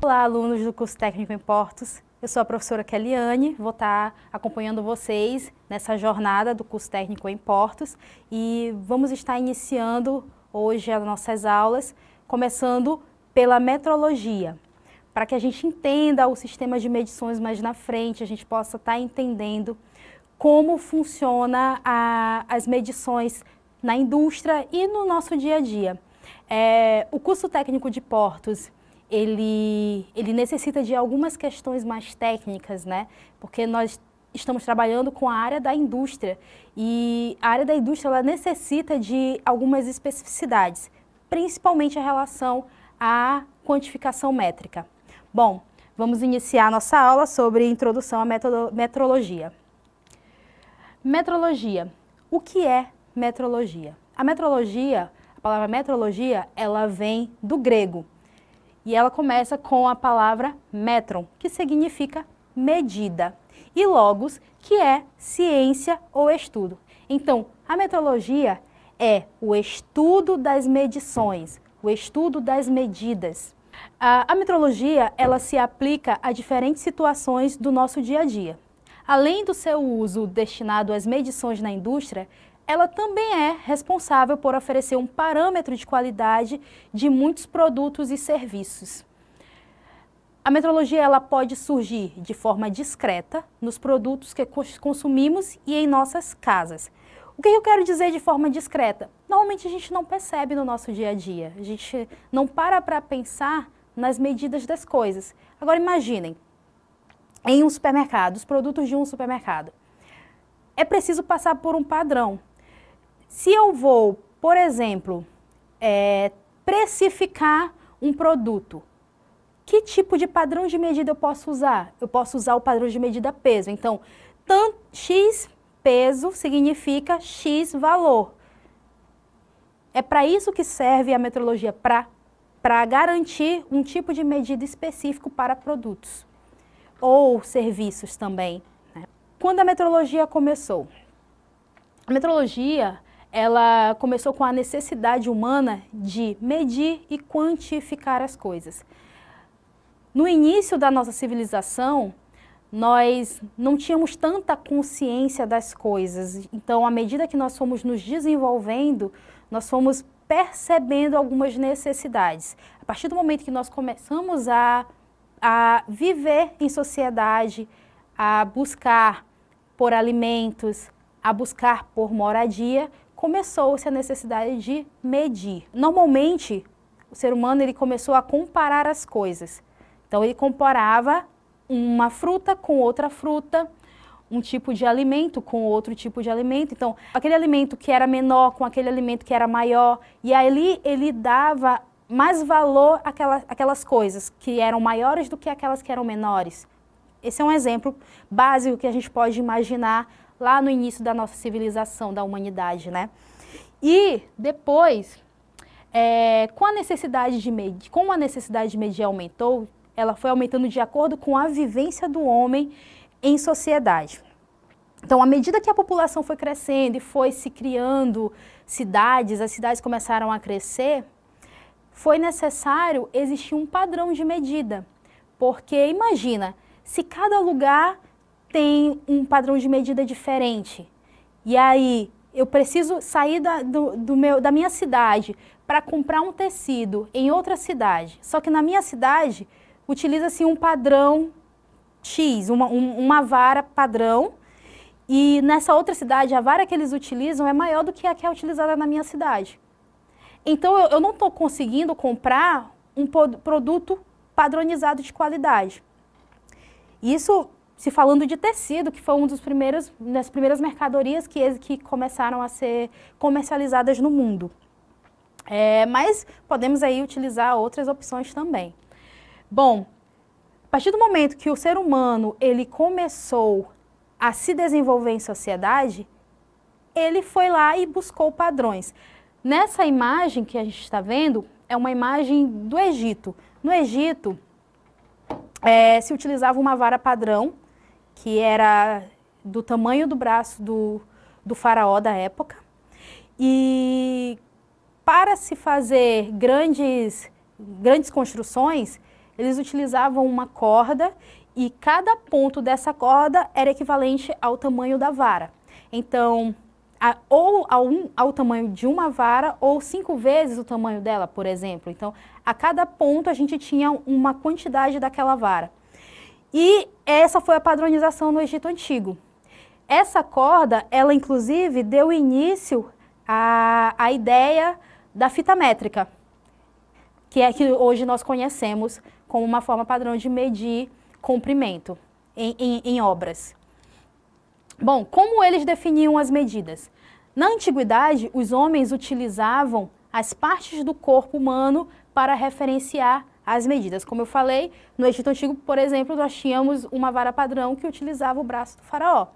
Olá, alunos do curso técnico em Portos. Eu sou a professora Keliane, vou estar acompanhando vocês nessa jornada do curso técnico em Portos e vamos estar iniciando hoje as nossas aulas, começando pela metrologia, para que a gente entenda o sistema de medições mais na frente, a gente possa estar entendendo como funciona as medições na indústria e no nosso dia a dia. O curso técnico de Portos, ele necessita de algumas questões mais técnicas, né? Porque nós estamos trabalhando com a área da indústria e a área da indústria ela necessita de algumas especificidades, principalmente em relação à quantificação métrica. Bom, vamos iniciar nossa aula sobre introdução à metrologia. Metrologia. O que é metrologia? A metrologia, a palavra metrologia, ela vem do grego e ela começa com a palavra metron, que significa medida, e logos, que é ciência ou estudo. Então, a metrologia é o estudo das medições, o estudo das medidas. A metrologia, ela se aplica a diferentes situações do nosso dia a dia. Além do seu uso destinado às medições na indústria, ela também é responsável por oferecer um parâmetro de qualidade de muitos produtos e serviços. A metrologia ela pode surgir de forma discreta nos produtos que consumimos e em nossas casas. O que eu quero dizer de forma discreta? Normalmente a gente não percebe no nosso dia a dia, a gente não para pensar nas medidas das coisas. Agora imaginem, em um supermercado, os produtos de um supermercado, é preciso passar por um padrão. Se eu vou, por exemplo, precificar um produto, que tipo de padrão de medida eu posso usar? Eu posso usar o padrão de medida peso. Então, X peso significa X valor. É para isso que serve a metrologia, para garantir um tipo de medida específico para produtos ou serviços também, né? Quando a metrologia começou? A metrologia, ela começou com a necessidade humana de medir e quantificar as coisas. No início da nossa civilização, nós não tínhamos tanta consciência das coisas. Então, à medida que nós fomos nos desenvolvendo, nós fomos percebendo algumas necessidades. A partir do momento que nós começamos a viver em sociedade, a buscar por alimentos, a buscar por moradia, começou-se a necessidade de medir. Normalmente, o ser humano ele começou a comparar as coisas. Então, ele comparava uma fruta com outra fruta, um tipo de alimento com outro tipo de alimento. Então, aquele alimento que era menor com aquele alimento que era maior, e ali ele dava mais valor àquelas coisas que eram maiores do que aquelas que eram menores. Esse é um exemplo básico que a gente pode imaginar lá no início da nossa civilização, da humanidade, né? E depois, como a necessidade de medir aumentou, ela foi aumentando de acordo com a vivência do homem em sociedade. Então, à medida que a população foi crescendo e foi se criando cidades, as cidades começaram a crescer, foi necessário existir um padrão de medida. Porque, imagina, se cada lugar tem um padrão de medida diferente, e aí eu preciso sair da minha cidade para comprar um tecido em outra cidade, só que na minha cidade utiliza-se um padrão X, uma vara padrão, e nessa outra cidade a vara que eles utilizam é maior do que a que é utilizada na minha cidade. Então eu não estou conseguindo comprar um produto padronizado de qualidade. Isso se falando de tecido, que foi das primeiras mercadorias que começaram a ser comercializadas no mundo. Mas podemos aí utilizar outras opções também. Bom, a partir do momento que o ser humano ele começou a se desenvolver em sociedade, ele foi lá e buscou padrões. Nessa imagem que a gente está vendo, é uma imagem do Egito. No Egito, se utilizava uma vara padrão, que era do tamanho do braço do faraó da época. E para se fazer grandes construções, eles utilizavam uma corda e cada ponto dessa corda era equivalente ao tamanho da vara. Então, ou ao tamanho de uma vara ou 5 vezes o tamanho dela, por exemplo. Então, a cada ponto a gente tinha uma quantidade daquela vara. E essa foi a padronização no Egito Antigo. Essa corda, ela inclusive deu início à ideia da fita métrica, que é que hoje nós conhecemos como uma forma padrão de medir comprimento em obras. Bom, como eles definiam as medidas? Na antiguidade, os homens utilizavam as partes do corpo humano para referenciar as medidas. Como eu falei, no Egito Antigo, por exemplo, nós tínhamos uma vara padrão que utilizava o braço do faraó.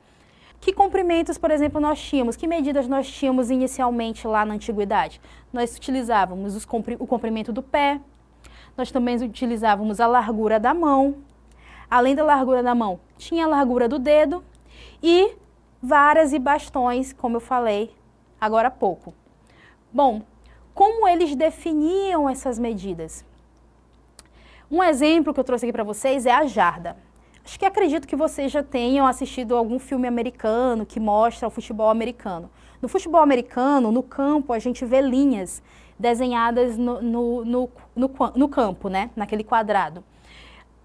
Que comprimentos, por exemplo, nós tínhamos? Que medidas nós tínhamos inicialmente lá na antiguidade? Nós utilizávamos o comprimento do pé, nós também utilizávamos a largura da mão. Além da largura da mão, tinha a largura do dedo e varas e bastões, como eu falei agora há pouco. Bom, como eles definiam essas medidas? Um exemplo que eu trouxe aqui para vocês é a jarda. Acho que acredito que vocês já tenham assistido algum filme americano que mostra o futebol americano. No futebol americano, no campo, a gente vê linhas desenhadas no campo, né? Naquele quadrado.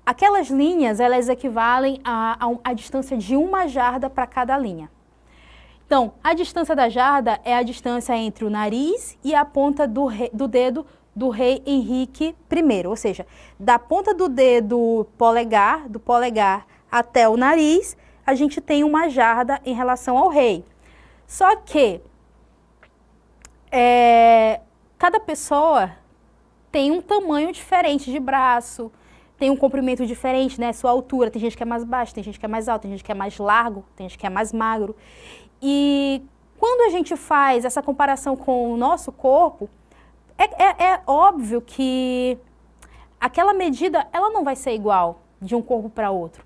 Aquelas linhas, elas equivalem à distância de uma jarda para cada linha. Então, a distância da jarda é a distância entre o nariz e a ponta do dedo do rei Henrique I, ou seja, da ponta do dedo polegar, do polegar até o nariz, a gente tem uma jarda em relação ao rei. Só que cada pessoa tem um tamanho diferente de braço, tem um comprimento diferente, né? Sua altura, tem gente que é mais baixa, tem gente que é mais alta, tem gente que é mais largo, tem gente que é mais magro. E quando a gente faz essa comparação com o nosso corpo, é óbvio que aquela medida, ela não vai ser igual de um corpo para outro.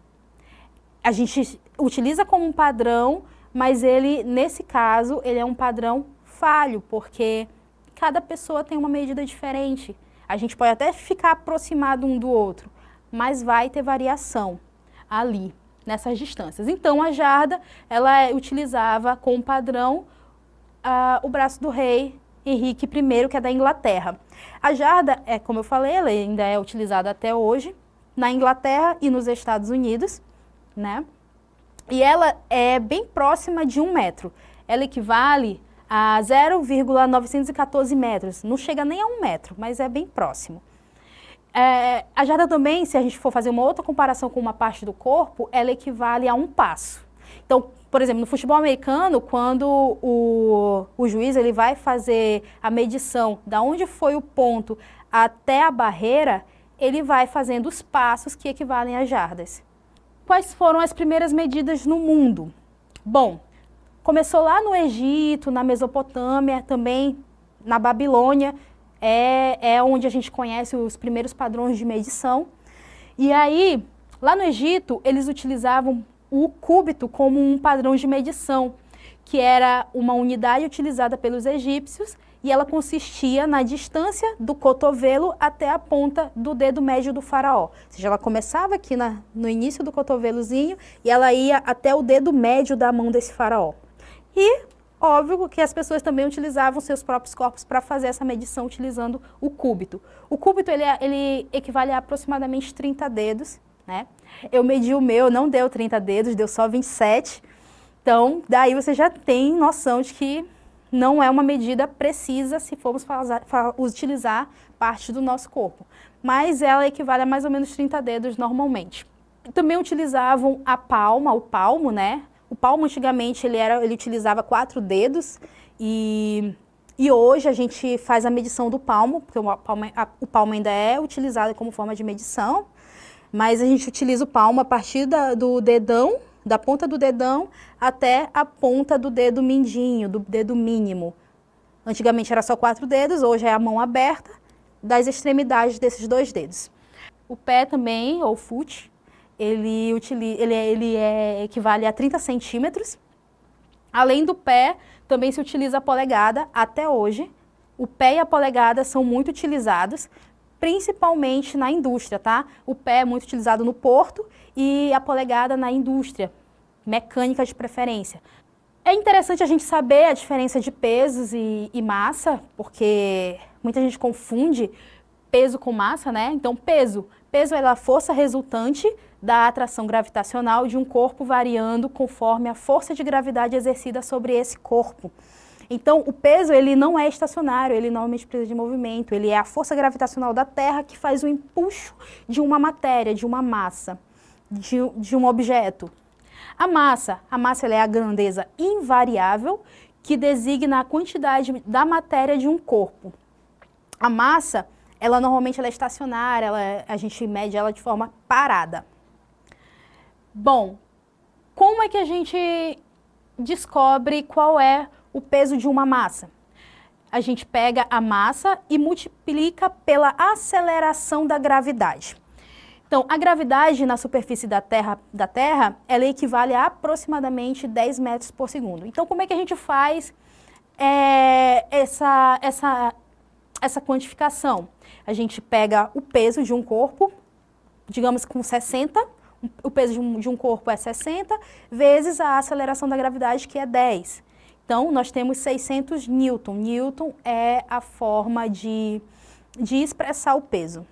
A gente utiliza como um padrão, mas ele, nesse caso, ele é um padrão falho, porque cada pessoa tem uma medida diferente. A gente pode até ficar aproximado um do outro, mas vai ter variação ali, nessas distâncias. Então, a jarda, ela utilizava como padrão o braço do rei Henrique I, que é da Inglaterra. A jarda, como eu falei, ela ainda é utilizada até hoje na Inglaterra e nos Estados Unidos, né? E ela é bem próxima de 1 metro. Ela equivale a 0,914 metros. Não chega nem a 1 metro, mas é bem próximo. A jarda também, se a gente for fazer uma outra comparação com uma parte do corpo, ela equivale a 1 passo. Então, por exemplo, no futebol americano, quando o juiz ele vai fazer a medição de onde foi o ponto até a barreira, ele vai fazendo os passos que equivalem a jardas. Quais foram as primeiras medidas no mundo? Bom, começou lá no Egito, na Mesopotâmia, também na Babilônia, é onde a gente conhece os primeiros padrões de medição. E aí, lá no Egito, eles utilizavam o cúbito como um padrão de medição, que era uma unidade utilizada pelos egípcios e ela consistia na distância do cotovelo até a ponta do dedo médio do faraó. Ou seja, ela começava aqui no início do cotovelozinho e ela ia até o dedo médio da mão desse faraó. E óbvio que as pessoas também utilizavam seus próprios corpos para fazer essa medição utilizando o cúbito. O cúbito ele equivale a aproximadamente 30 dedos, né? Eu medi o meu, não deu 30 dedos, deu só 27. Então, daí você já tem noção de que não é uma medida precisa se formos utilizar parte do nosso corpo. Mas ela equivale a mais ou menos 30 dedos normalmente. Também utilizavam a palma, o palmo, né? O palmo antigamente ele utilizava 4 dedos e hoje a gente faz a medição do palmo, porque o palmo ainda é utilizado como forma de medição, mas a gente utiliza o palmo a partir do dedão, da ponta do dedão até a ponta do dedo mindinho, do dedo mínimo. Antigamente era só 4 dedos, hoje é a mão aberta das extremidades desses 2 dedos. O pé também, ou foot, ele equivale a 30 centímetros. Além do pé, também se utiliza a polegada até hoje. O pé e a polegada são muito utilizados principalmente na indústria, tá? O pé é muito utilizado no porto e a polegada na indústria, mecânica de preferência. É interessante a gente saber a diferença de pesos e massa, porque muita gente confunde peso com massa, né? Então, peso é a força resultante da atração gravitacional de um corpo variando conforme a força de gravidade exercida sobre esse corpo. Então, o peso, ele não é estacionário, ele normalmente precisa de movimento, ele é a força gravitacional da Terra que faz o empuxo de uma matéria, de uma massa, de um objeto. A massa ela é a grandeza invariável que designa a quantidade da matéria de um corpo. A massa, ela normalmente ela é estacionária, a gente mede ela de forma parada. Bom, como é que a gente descobre qual é o peso de uma massa? A gente pega a massa e multiplica pela aceleração da gravidade. Então, a gravidade na superfície da Terra, ela equivale a aproximadamente 10 metros por segundo. Então, como é que a gente faz essa quantificação? A gente pega o peso de um corpo, digamos com 60, o peso de um corpo é 60, vezes a aceleração da gravidade, que é 10. Então, nós temos 600 newton. Newton é a forma de expressar o peso.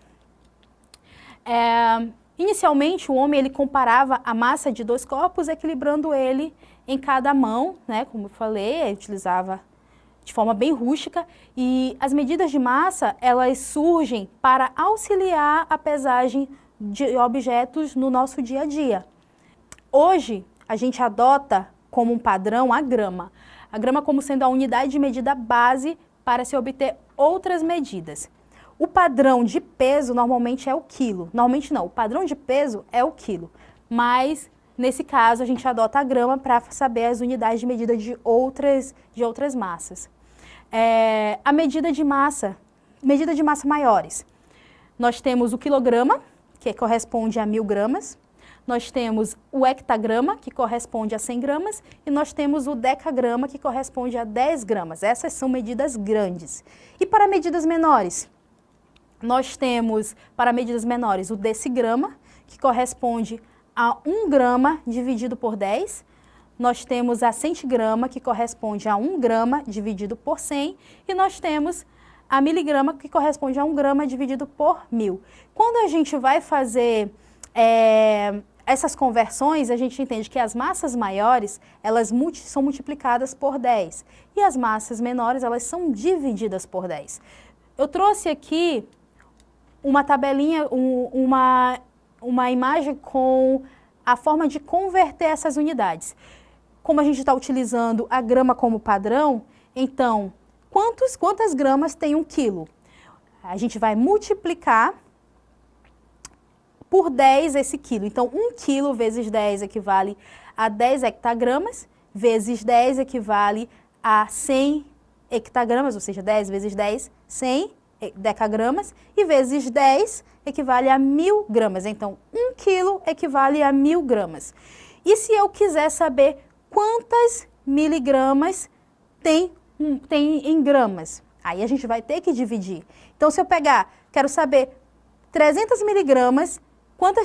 Inicialmente, o homem ele comparava a massa de dois corpos, equilibrando ele em cada mão, né? Como eu falei, ele utilizava de forma bem rústica. E as medidas de massa, elas surgem para auxiliar a pesagem de objetos no nosso dia a dia. Hoje, a gente adota como um padrão a grama. A grama como sendo a unidade de medida base para se obter outras medidas. O padrão de peso normalmente é o quilo. Normalmente não, o padrão de peso é o quilo. Mas, nesse caso, a gente adota a grama para saber as unidades de medida de outras massas. A medida de massa maiores. Nós temos o quilograma, que corresponde a 1000 gramas. Nós temos o hectagrama, que corresponde a 100 gramas. E nós temos o decagrama, que corresponde a 10 gramas. Essas são medidas grandes. E para medidas menores? Nós temos, para medidas menores, o decigrama, que corresponde a 1 grama dividido por 10. Nós temos a centigrama, que corresponde a 1 grama dividido por 100. E nós temos a miligrama, que corresponde a 1 grama dividido por 1000. Quando a gente vai fazer essas conversões, a gente entende que as massas maiores, elas são multiplicadas por 10. E as massas menores, elas são divididas por 10. Eu trouxe aqui uma tabelinha, uma imagem com a forma de converter essas unidades. Como a gente está utilizando a grama como padrão, então, quantas gramas tem 1 quilo? A gente vai multiplicar por 10 esse quilo. Então, 1 quilo vezes 10 equivale a 10 hectagramas, vezes 10 equivale a 100 hectagramas, ou seja, 10 vezes 10, 100 decagramas, e vezes 10 equivale a 1000 gramas. Então, 1 quilo equivale a 1000 gramas. E se eu quiser saber quantas miligramas tem em gramas? Aí a gente vai ter que dividir. Então, se eu pegar, quero saber 300 miligramas, quanto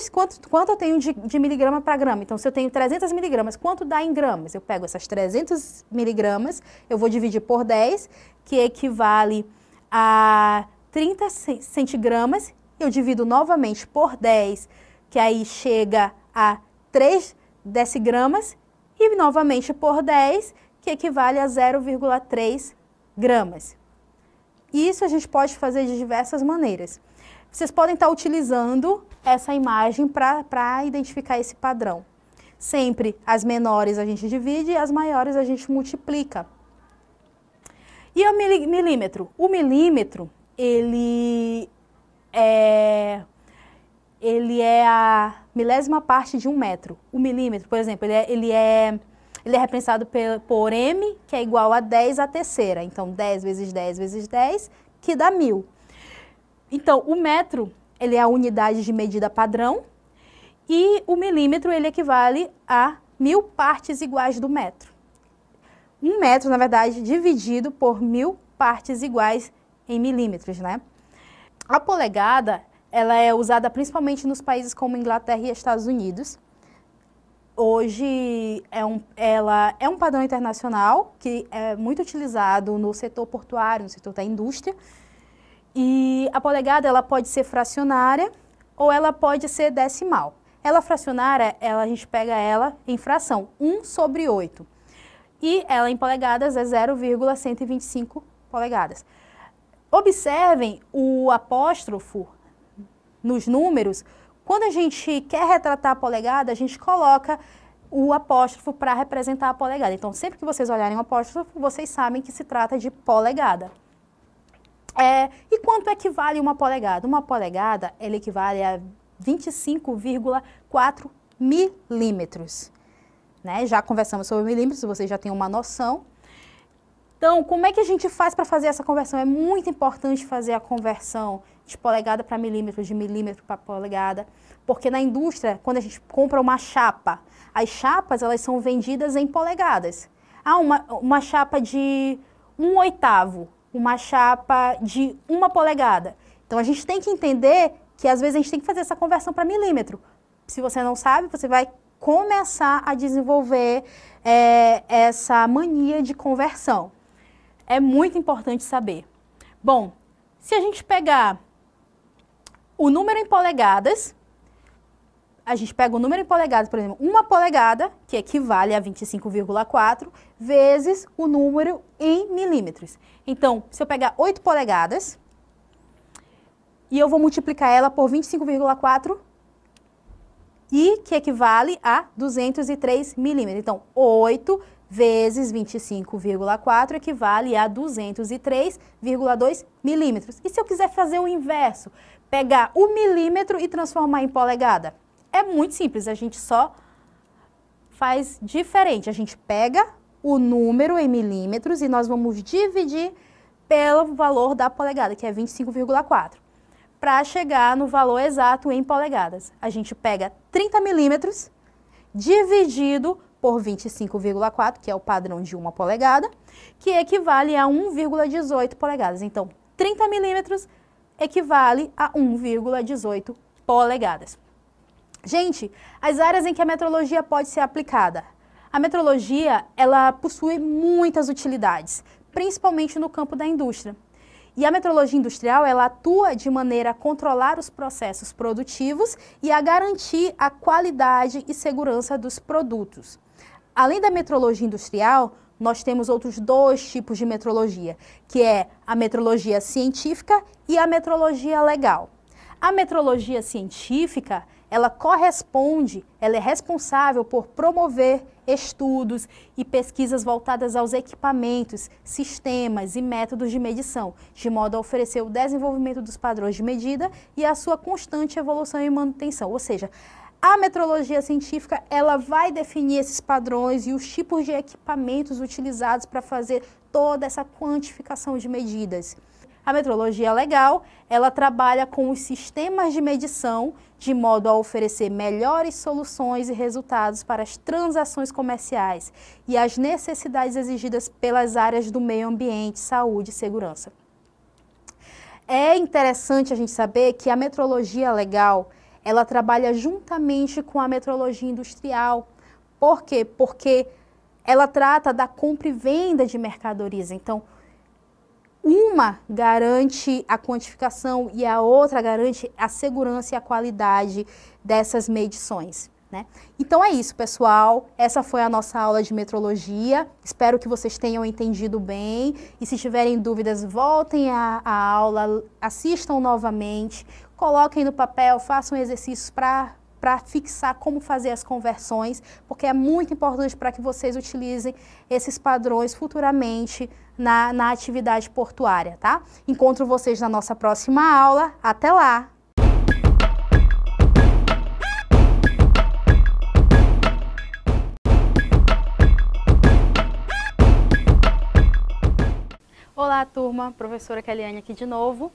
eu tenho de miligrama para grama? Então, se eu tenho 300 miligramas, quanto dá em gramas? Eu pego essas 300 miligramas, eu vou dividir por 10, que equivale a 30 centigramas. Eu divido novamente por 10, que aí chega a 3 decigramas, e novamente por 10, que equivale a 0,3 gramas. E isso a gente pode fazer de diversas maneiras. Vocês podem estar utilizando essa imagem para identificar esse padrão. Sempre as menores a gente divide e as maiores a gente multiplica. E o milímetro? O milímetro, ele é a milésima parte de 1 metro. O milímetro, por exemplo, ele é representado por m, que é igual a 10 à terceira. Então, 10 vezes 10 vezes 10, que dá 1000. Então, o metro, ele é a unidade de medida padrão, e o milímetro, ele equivale a 1000 partes iguais do metro. 1 metro, na verdade, dividido por 1000 partes iguais em milímetros, né? A polegada, ela é usada principalmente nos países como Inglaterra e Estados Unidos. Hoje, ela é um padrão internacional que é muito utilizado no setor portuário, no setor da indústria. E a polegada, ela pode ser fracionária ou ela pode ser decimal. Ela fracionária, a gente pega ela em fração, 1/8. E ela em polegadas é 0,125 polegadas. Observem o apóstrofo nos números. Quando a gente quer retratar a polegada, a gente coloca o apóstrofo para representar a polegada. Então, sempre que vocês olharem o apóstrofo, vocês sabem que se trata de polegada. E quanto equivale uma polegada? Uma polegada, ela equivale a 25,4 milímetros. Né? Já conversamos sobre milímetros, vocês já têm uma noção. Então, como é que a gente faz para fazer essa conversão? É muito importante fazer a conversão de polegada para milímetro, de milímetro para polegada, porque na indústria, quando a gente compra uma chapa, as chapas elas são vendidas em polegadas. Uma chapa de 1/8, uma chapa de 1 polegada. Então, a gente tem que entender que às vezes a gente tem que fazer essa conversão para milímetro. Se você não sabe, você vai começar a desenvolver essa mania de conversão. É muito importante saber. Bom, se a gente pegar o número em polegadas, a gente pega o número em polegadas, por exemplo, 1 polegada, que equivale a 25,4, vezes o número em milímetros. Então, se eu pegar 8 polegadas, e eu vou multiplicar ela por 25,4, e que equivale a 203 milímetros. Então, 8 vezes 25,4 equivale a 203,2 milímetros. E se eu quiser fazer o inverso, pegar o milímetro e transformar em polegada? É muito simples, a gente só faz diferente. A gente pega o número em milímetros e nós vamos dividir pelo valor da polegada, que é 25,4. Para chegar no valor exato em polegadas, a gente pega 30 milímetros dividido por 25,4, que é o padrão de 1 polegada, que equivale a 1,18 polegadas. Então, 30 milímetros equivale a 1,18 polegadas. Gente, as áreas em que a metrologia pode ser aplicada. A metrologia, ela possui muitas utilidades, principalmente no campo da indústria. E a metrologia industrial, ela atua de maneira a controlar os processos produtivos e a garantir a qualidade e segurança dos produtos. Além da metrologia industrial, nós temos outros 2 tipos de metrologia, que é a metrologia científica e a metrologia legal. A metrologia científica, ela é responsável por promover estudos e pesquisas voltadas aos equipamentos, sistemas e métodos de medição, de modo a oferecer o desenvolvimento dos padrões de medida e a sua constante evolução e manutenção. Ou seja, a metrologia científica, ela vai definir esses padrões e os tipos de equipamentos utilizados para fazer toda essa quantificação de medidas. A metrologia legal, ela trabalha com os sistemas de medição de modo a oferecer melhores soluções e resultados para as transações comerciais e as necessidades exigidas pelas áreas do meio ambiente, saúde e segurança. É interessante a gente saber que a metrologia legal, ela trabalha juntamente com a metrologia industrial. Por quê? Porque ela trata da compra e venda de mercadorias. Então, uma garante a quantificação e a outra garante a segurança e a qualidade dessas medições, né? Então é isso, pessoal. Essa foi a nossa aula de metrologia. Espero que vocês tenham entendido bem. E se tiverem dúvidas, voltem à aula, assistam novamente, coloquem no papel, façam exercícios para fixar como fazer as conversões, porque é muito importante para que vocês utilizem esses padrões futuramente na atividade portuária, tá? Encontro vocês na nossa próxima aula. Até lá! Olá, turma! Professora Keliane aqui de novo.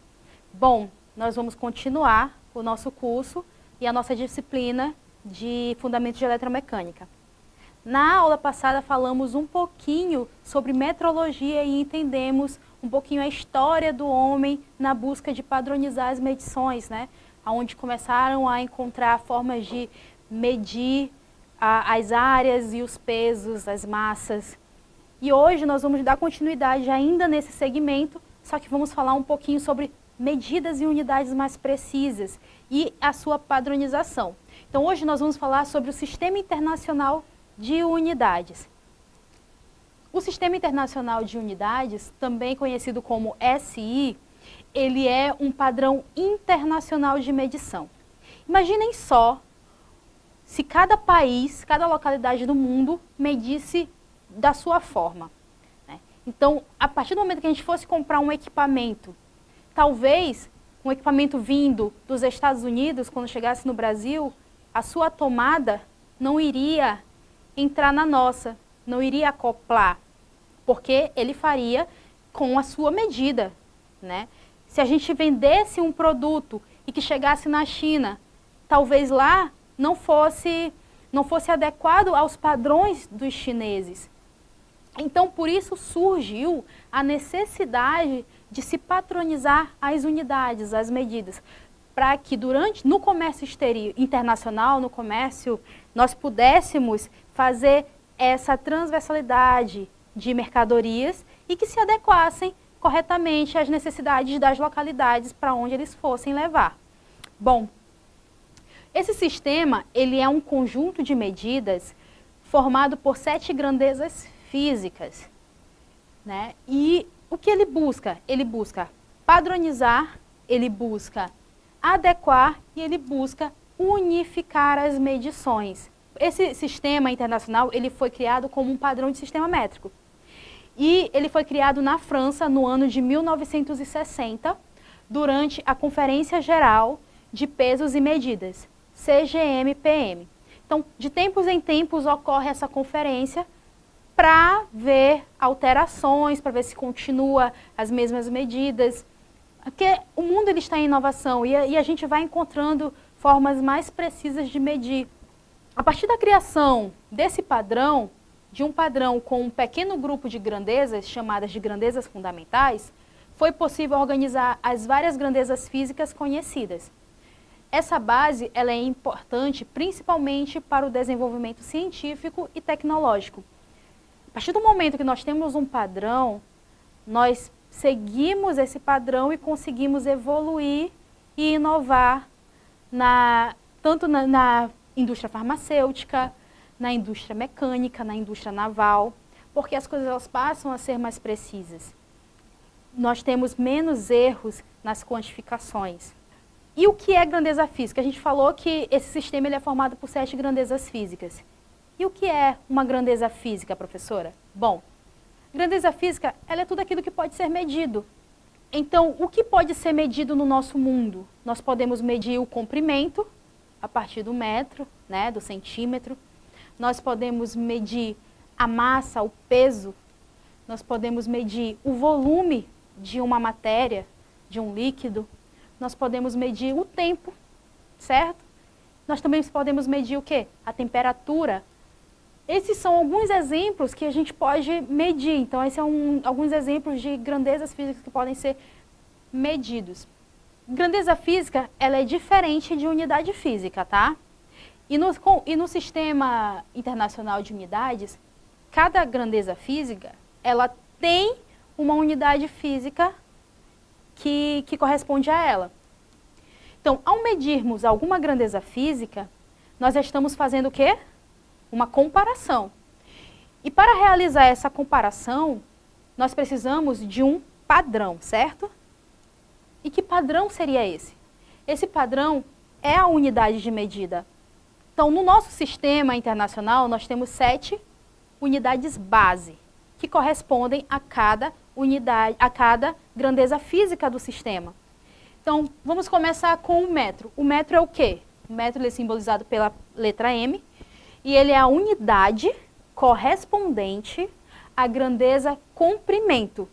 Bom, nós vamos continuar o nosso curso e a nossa disciplina de Fundamentos de Eletromecânica. Na aula passada falamos um pouquinho sobre metrologia e entendemos um pouquinho a história do homem na busca de padronizar as medições, né? Onde começaram a encontrar formas de medir as áreas e os pesos, as massas. E hoje nós vamos dar continuidade ainda nesse segmento, só que vamos falar um pouquinho sobre medidas e unidades mais precisas e a sua padronização. Então hoje nós vamos falar sobre o Sistema Internacional de Unidades. O Sistema Internacional de Unidades, também conhecido como SI, ele é um padrão internacional de medição. Imaginem só se cada país, cada localidade do mundo medisse da sua forma, né? Então, a partir do momento que a gente fosse comprar um equipamento, talvez um equipamento vindo dos Estados Unidos, quando chegasse no Brasil, a sua tomada não iria entrar na nossa, não iria acoplar, porque ele faria com a sua medida, né? Se a gente vendesse um produto e que chegasse na China, talvez lá não fosse adequado aos padrões dos chineses. Então, por isso surgiu a necessidade de se padronizar as unidades, as medidas, para que no comércio internacional, no comércio, nós pudéssemos fazer essa transversalidade de mercadorias e que se adequassem corretamente às necessidades das localidades para onde eles fossem levar. Bom, esse sistema, ele é um conjunto de medidas formado por 7 grandezas físicas, né? E o que ele busca? Ele busca padronizar, ele busca adequar e ele busca unificar as medições. Esse sistema internacional, ele foi criado como um padrão de sistema métrico. E ele foi criado na França no ano de 1960, durante a Conferência Geral de Pesos e Medidas, CGM-PM. Então, de tempos em tempos ocorre essa conferência para ver alterações, para ver se continua as mesmas medidas. Porque o mundo ele está em inovação e a gente vai encontrando formas mais precisas de medir. A partir da criação desse padrão, de um padrão com um pequeno grupo de grandezas, chamadas de grandezas fundamentais, foi possível organizar as várias grandezas físicas conhecidas. Essa base ela é importante principalmente para o desenvolvimento científico e tecnológico. A partir do momento que nós temos um padrão, nós seguimos esse padrão e conseguimos evoluir e inovar tanto na indústria farmacêutica, na indústria mecânica, na indústria naval, porque as coisas elas passam a ser mais precisas. Nós temos menos erros nas quantificações. E o que é grandeza física? A gente falou que esse sistema ele é formado por 7 grandezas físicas. E o que é uma grandeza física, professora? Bom, grandeza física ela é tudo aquilo que pode ser medido. Então, o que pode ser medido no nosso mundo? Nós podemos medir o comprimento, a partir do metro, né, do centímetro. Nós podemos medir a massa, o peso. Nós podemos medir o volume de uma matéria, de um líquido. Nós podemos medir o tempo, certo? Nós também podemos medir o quê? A temperatura. Esses são alguns exemplos que a gente pode medir. Então, esses são alguns exemplos de grandezas físicas que podem ser medidos. Grandeza física, ela é diferente de unidade física, tá? E no Sistema Internacional de Unidades, cada grandeza física, ela tem uma unidade física que corresponde a ela. Então, ao medirmos alguma grandeza física, nós já estamos fazendo o quê? Uma comparação. E para realizar essa comparação, nós precisamos de um padrão, certo? E que padrão seria esse? Esse padrão é a unidade de medida. Então, no nosso sistema internacional, nós temos 7 unidades base, que correspondem a cada unidade, a cada grandeza física do sistema. Então, vamos começar com o metro. O metro é o quê? O metro ele é simbolizado pela letra M, e ele é a unidade correspondente à grandeza comprimento.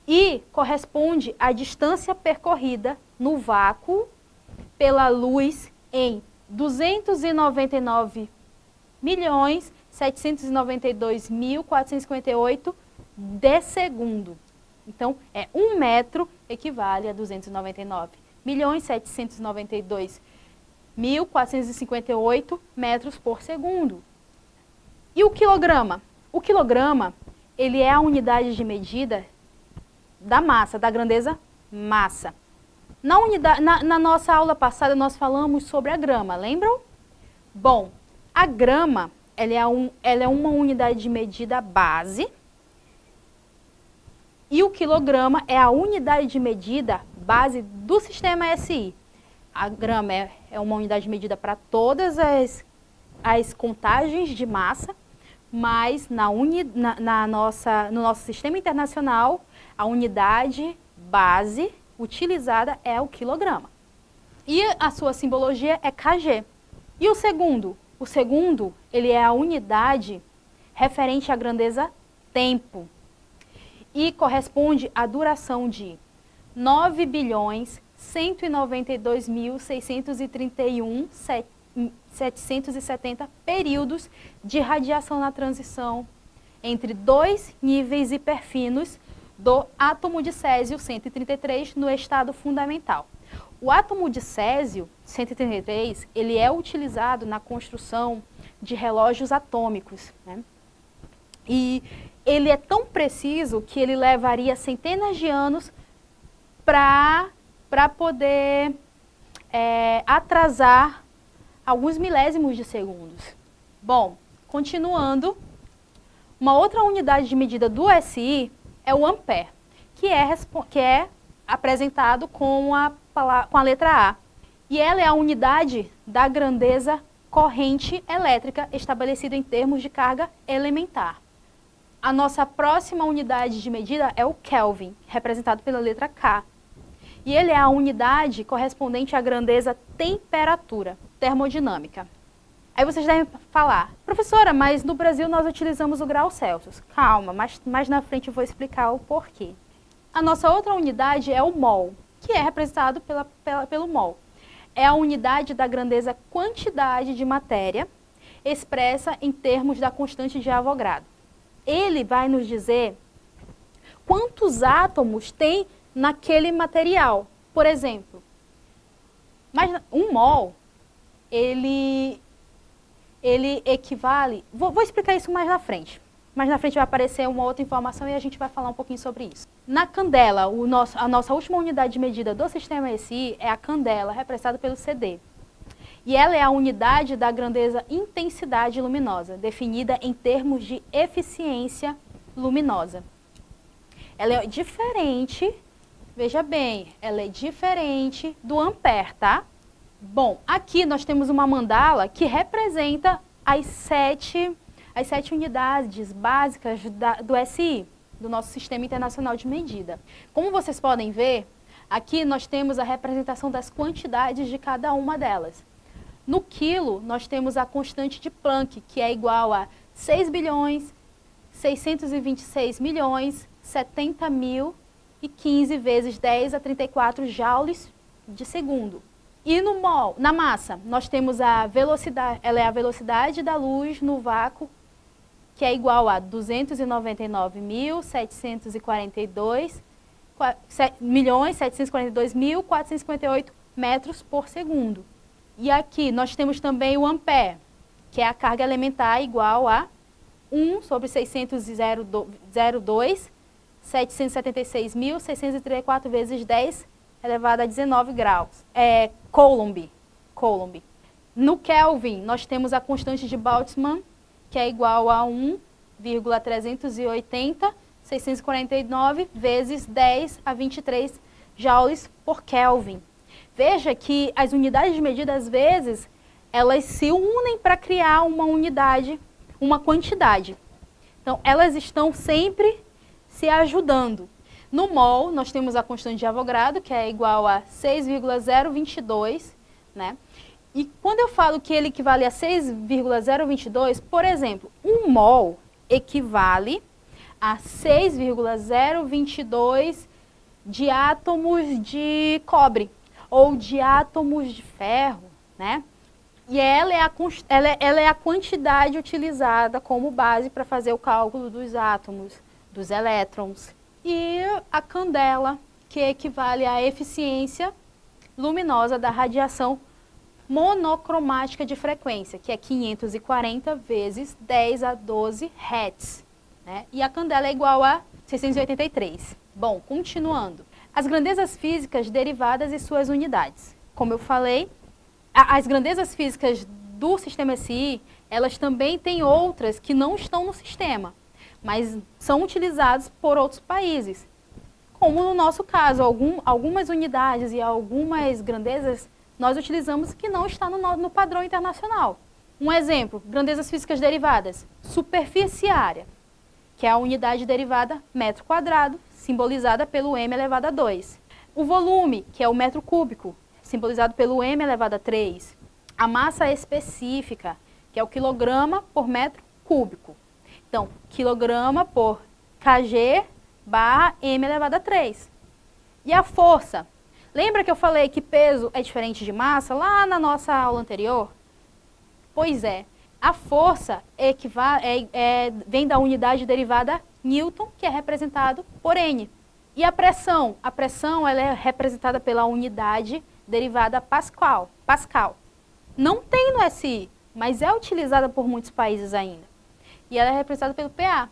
E corresponde à distância percorrida no vácuo pela luz em 299.792.458 de segundo. Então, 1 metro equivale a 299.792.458 metros por segundo. E o quilograma? O quilograma, ele é a unidade de medida da massa, da grandeza massa. Na nossa aula passada, nós falamos sobre a grama, lembram? Bom, a grama, ela é uma unidade de medida base. E o quilograma é a unidade de medida base do sistema SI. A grama é uma unidade de medida para todas as contagens de massa, mas no nosso sistema internacional, a unidade base utilizada é o quilograma. E a sua simbologia é kg. E o segundo? O segundo, ele é a unidade referente à grandeza tempo. E corresponde à duração de 9.192.631.770 períodos de radiação na transição entre dois níveis hiperfinos do átomo de césio 133 no estado fundamental. O átomo de césio 133, ele é utilizado na construção de relógios atômicos, né? E ele é tão preciso que ele levaria centenas de anos para poder atrasar alguns milésimos de segundos. Bom, continuando, uma outra unidade de medida do SI é o ampere, que é apresentado com a letra A. E ela é a unidade da grandeza corrente elétrica estabelecida em termos de carga elementar. A nossa próxima unidade de medida é o Kelvin, representado pela letra K. E ele é a unidade correspondente à grandeza temperatura termodinâmica. Aí vocês devem falar, professora, mas no Brasil nós utilizamos o grau Celsius. Calma, mais na frente eu vou explicar o porquê. A nossa outra unidade é o mol, que é representado pelo mol. É a unidade da grandeza quantidade de matéria expressa em termos da constante de Avogadro. Ele vai nos dizer quantos átomos tem naquele material. Por exemplo, um mol, ele equivale... Vou explicar isso mais na frente. Mais na frente vai aparecer uma outra informação e a gente vai falar um pouquinho sobre isso. Na candela, a nossa última unidade de medida do sistema SI é a candela, representada pelo CD. E ela é a unidade da grandeza intensidade luminosa, definida em termos de eficiência luminosa. Ela é diferente, veja bem, ela é diferente do ampere, tá? Bom, aqui nós temos uma mandala que representa as sete unidades básicas do SI, do nosso Sistema Internacional de Medida. Como vocês podem ver, aqui nós temos a representação das quantidades de cada uma delas. No quilo, nós temos a constante de Planck, que é igual a 6.626.070.015 vezes 10 a 34 joules de segundo. E no mol, na massa, nós temos a velocidade, ela é a velocidade da luz no vácuo, que é igual a 299.742.458 metros por segundo. E aqui nós temos também o ampere, que é a carga elementar igual a 1 sobre 602, 776.634 vezes 10 elevado a 19 graus. Coulomb. No Kelvin, nós temos a constante de Boltzmann, que é igual a 1,380.649 vezes 10 a 23 joules por Kelvin. Veja que as unidades de medida, às vezes, elas se unem para criar uma unidade, uma quantidade. Então, elas estão sempre se ajudando. No mol, nós temos a constante de Avogadro, que é igual a 6,022, né? E quando eu falo que ele equivale a 6,022, por exemplo, um mol equivale a 6,022 de átomos de cobre ou de átomos de ferro, né? E ela é a quantidade utilizada como base para fazer o cálculo dos átomos, dos elétrons E a candela, que equivale à eficiência luminosa da radiação monocromática de frequência, que é 540 vezes 10 a 12 Hz, né? E a candela é igual a 683. Bom, continuando. As grandezas físicas derivadas e suas unidades. Como eu falei, as grandezas físicas do sistema SI, elas também têm outras que não estão no sistema, mas são utilizadas por outros países. Como no nosso caso, algumas unidades e algumas grandezas nós utilizamos que não está no padrão internacional. Um exemplo, grandezas físicas derivadas. Superfície área, que é a unidade derivada metro quadrado, simbolizada pelo m elevado a 2. O volume, que é o metro cúbico, simbolizado pelo m elevado a 3. A massa específica, que é o quilograma por metro cúbico. Então, quilograma por kg barra m elevado a 3. E a força? Lembra que eu falei que peso é diferente de massa lá na nossa aula anterior? Pois é, a força vem da unidade derivada Newton, que é representado por N. E a pressão? A pressão ela é representada pela unidade derivada Pascal. Não tem no SI, mas é utilizada por muitos países ainda. E ela é representada pelo PA.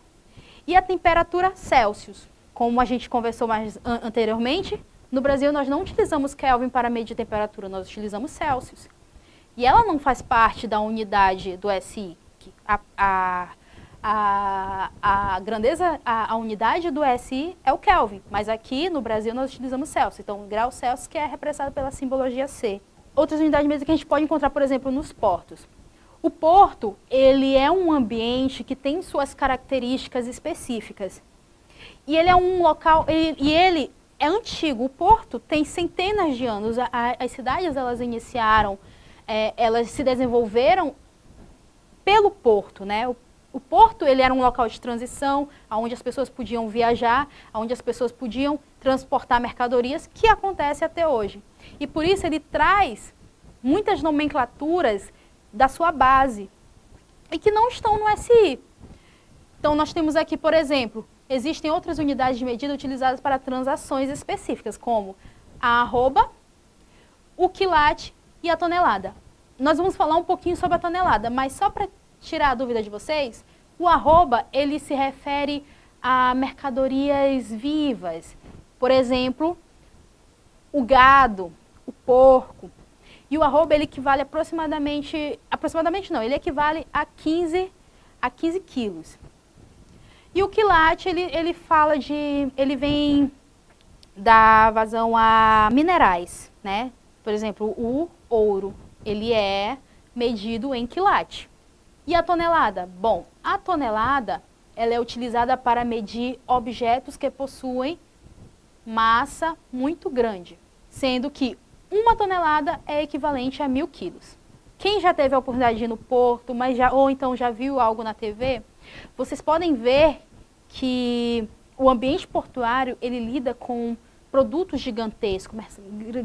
E a temperatura Celsius? Como a gente conversou mais anteriormente, no Brasil nós não utilizamos Kelvin para medir temperatura, nós utilizamos Celsius. E ela não faz parte da unidade do SI. A unidade do SI é o Kelvin, mas aqui no Brasil nós utilizamos Celsius. Então, o grau Celsius que é representado pela simbologia C. Outras unidades mesmo que a gente pode encontrar, por exemplo, nos portos. O porto, ele é um ambiente que tem suas características específicas. E ele é um local, ele é antigo. O porto tem centenas de anos. As cidades, elas iniciaram, elas se desenvolveram pelo porto, né? O porto, ele era um local de transição, onde as pessoas podiam viajar, onde as pessoas podiam transportar mercadorias, que acontece até hoje. E por isso ele traz muitas nomenclaturas da sua base e que não estão no SI. Então, nós temos aqui, por exemplo, existem outras unidades de medida utilizadas para transações específicas, como a arroba, o quilate e a tonelada. Nós vamos falar um pouquinho sobre a tonelada, mas só para tirar a dúvida de vocês, o arroba, ele se refere a mercadorias vivas. Por exemplo, o gado, o porco. E o arroba, ele equivale aproximadamente não, ele equivale a 15 quilos. E o quilate, ele vem da vazão a minerais, né? Por exemplo, o ouro, ele é medido em quilate. E a tonelada? Bom, a tonelada, ela é utilizada para medir objetos que possuem massa muito grande, sendo que uma tonelada é equivalente a 1000 quilos. Quem já teve a oportunidade de ir no porto, ou então já viu algo na TV, vocês podem ver que o ambiente portuário, ele lida com produtos gigantescos,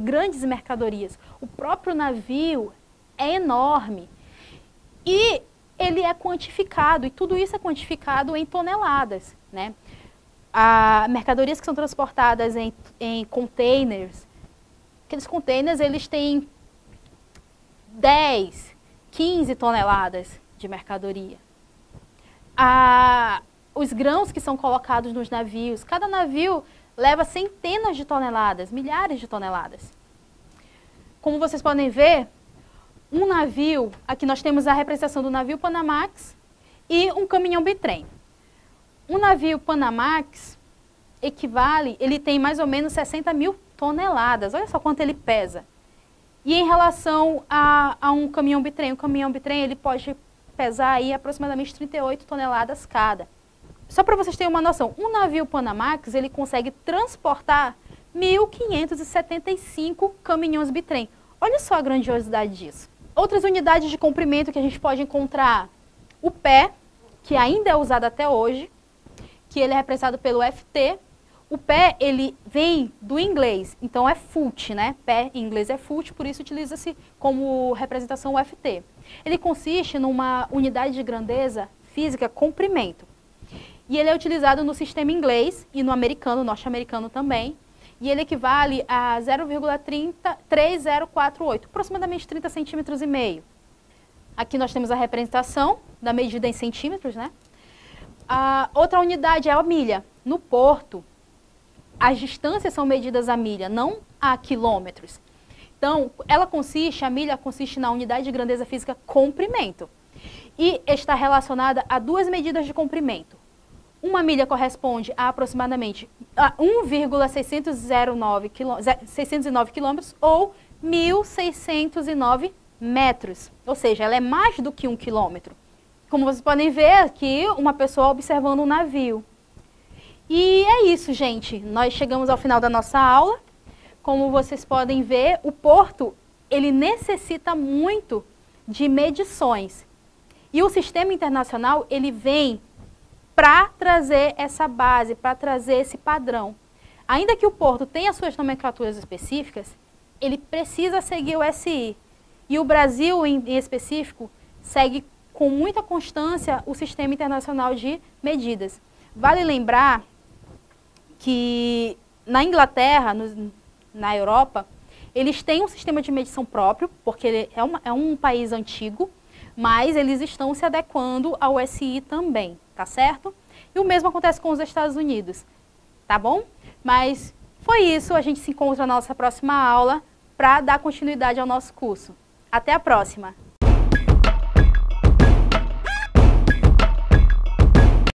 grandes mercadorias. O próprio navio é enorme e ele é quantificado, e tudo isso é quantificado em toneladas, né? Mercadorias que são transportadas em containers, aqueles containers, eles têm 10, 15 toneladas de mercadoria. Os grãos que são colocados nos navios, cada navio leva centenas de toneladas, milhares de toneladas. Como vocês podem ver, um navio, aqui nós temos a representação do navio Panamax e um caminhão bitrem. Um navio Panamax ele tem mais ou menos 60 mil toneladas, olha só quanto ele pesa. E em relação a um caminhão bitrem, ele pode pesar aí aproximadamente 38 toneladas cada. Só para vocês terem uma noção, um navio Panamax, ele consegue transportar 1.575 caminhões bitrem. Olha só a grandiosidade disso. Outras unidades de comprimento que a gente pode encontrar, o pé, que ainda é usado até hoje, que ele é representado pelo FT. O pé, ele vem do inglês, então é foot, né? Pé em inglês é foot, por isso utiliza-se como representação o FT. Ele consiste numa unidade de grandeza física comprimento. e ele é utilizado no sistema inglês e no americano, norte-americano também, e ele equivale a 0,3048, aproximadamente 30 centímetros e meio. Aqui nós temos a representação da medida em centímetros, né? A outra unidade é a milha. No porto, as distâncias são medidas a milha, não a quilômetros. Então, a milha consiste na unidade de grandeza física comprimento. E está relacionada a duas medidas de comprimento. Uma milha corresponde a aproximadamente 1,609 quilômetros ou 1.609 metros. Ou seja, ela é mais do que 1 quilômetro. Como vocês podem ver aqui, uma pessoa observando um navio. E é isso, gente. Nós chegamos ao final da nossa aula. Como vocês podem ver, o porto, ele necessita muito de medições. E o sistema internacional, ele vem para trazer essa base, para trazer esse padrão. Ainda que o porto tenha suas nomenclaturas específicas, ele precisa seguir o SI. E o Brasil, em específico, segue com muita constância o sistema internacional de medidas. Vale lembrar que na Inglaterra, na Europa, eles têm um sistema de medição próprio, porque ele é um país antigo, mas eles estão se adequando ao SI também, tá certo? E o mesmo acontece com os Estados Unidos, tá bom? Mas foi isso, a gente se encontra na nossa próxima aula para dar continuidade ao nosso curso. Até a próxima!